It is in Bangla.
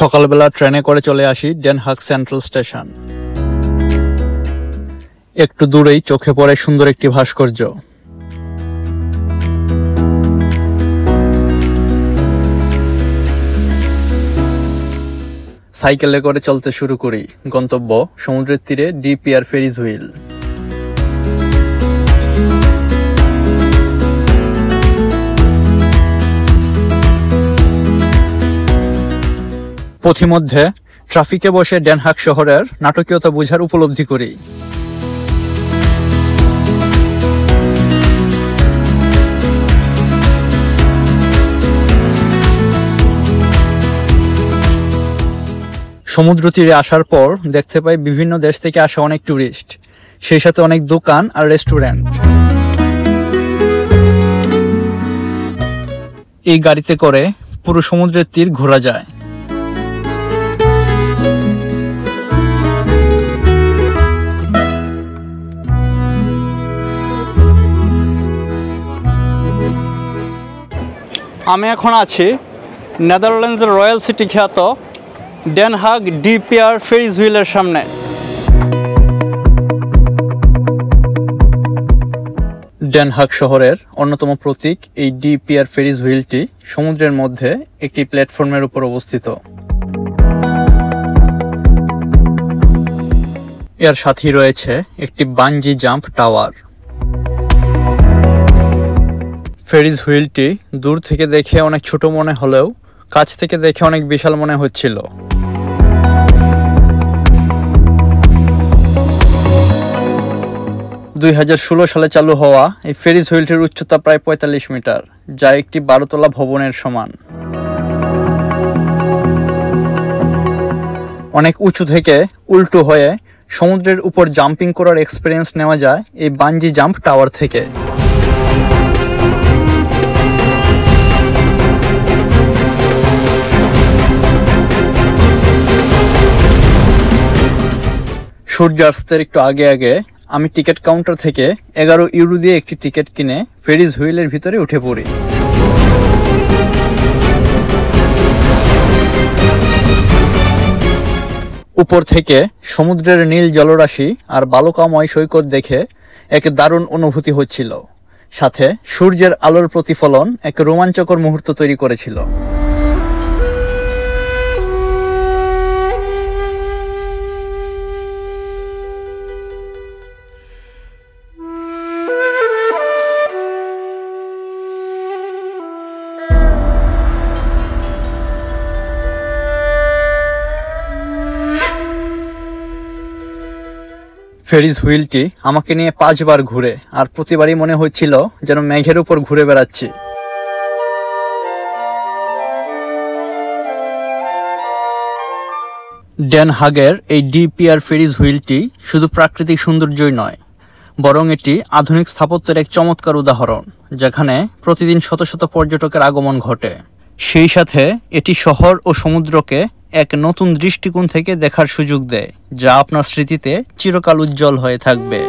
সকালবেলা ট্রেনে করে চলে আসি ডেন হাগ সেন্ট্রাল স্টেশন। একটু দূরেই চোখে পড়ে সুন্দর একটি ভাস্কর্য। সাইকেলে করে চলতে শুরু করি। গন্তব্য সমুদ্রের তীরে ডিপিআর ফেরিজ হুইল। পথিমধ্যে ট্রাফিকে বসে ডেন হাগ শহরের নাটকীয়তা বোঝার উপলব্ধি করি। সমুদ্র তীরে আসার পর দেখতে পাই বিভিন্ন দেশ থেকে আসা অনেক ট্যুরিস্ট, সেই সাথে অনেক দোকান আর রেস্টুরেন্ট। এই গাড়িতে করে পুরো সমুদ্রের তীর ঘোরা যায়। আমি এখন আছি নেদারল্যান্ডসের রয়্যাল সিটি খ্যাত ডেন হাগ ডিপিআর ফেরিজ হুইলের সামনে। ডেন হাগ শহরের অন্যতম প্রতীক এই ডিপিআর ফেরিজ হুইলটি সমুদ্রের মধ্যে একটি প্ল্যাটফর্মের উপর অবস্থিত। এর সাথেই রয়েছে একটি বানজি জাম্প টাওয়ার। ফেরিজ হুইলটি দূর থেকে দেখে অনেক ছোট মনে হলেও কাছ থেকে দেখে অনেক বিশাল মনে হচ্ছিল। সালে চালু হওয়া এই ফেরিজ হুইলটির উচ্চতা প্রায় ৪৫ মিটার, যা একটি ১২ তলা ভবনের সমান। অনেক উঁচু থেকে উল্টো হয়ে সমুদ্রের উপর জাম্পিং করার এক্সপিরিয়েন্স নেওয়া যায় এই বানজি জাম্প টাওয়ার থেকে। সূর্যাস্তের একটু আগে আগে আমি টিকিট কাউন্টার থেকে 11 ইউরো দিয়ে একটি টিকিট কিনে ফেরিজ হুইলের ভিতরে উঠে পড়ি। উপর থেকে সমুদ্রের নীল জলরাশি আর বালুকাময় সৈকত দেখে এক দারুণ অনুভূতি হচ্ছিল, সাথে সূর্যের আলোর প্রতিফলন এক রোমাঞ্চকর মুহূর্ত তৈরি করেছিল। ফেরিজ হুইলটি আমাকে নিয়ে 5 বার ঘুরে, আর প্রতিবারই মনে হচ্ছিল যেন মেঘের উপর ঘুরে বেড়াচ্ছি। ডেন হাগের এই ডিপিআর ফেরিজ হুইলটি শুধু প্রাকৃতিক সৌন্দর্যই নয়, বরং এটি আধুনিক স্থাপত্যের এক চমৎকার উদাহরণ, যেখানে প্রতিদিন শত শত পর্যটকের আগমন ঘটে। সেই সাথে এটি শহর ও সমুদ্রকে এক নতুন দৃষ্টিকোণ থেকে দেখার সুযোগ দেয়, যা আপনার স্মৃতিতে চিরকাল উজ্জ্বল হয়ে থাকবে।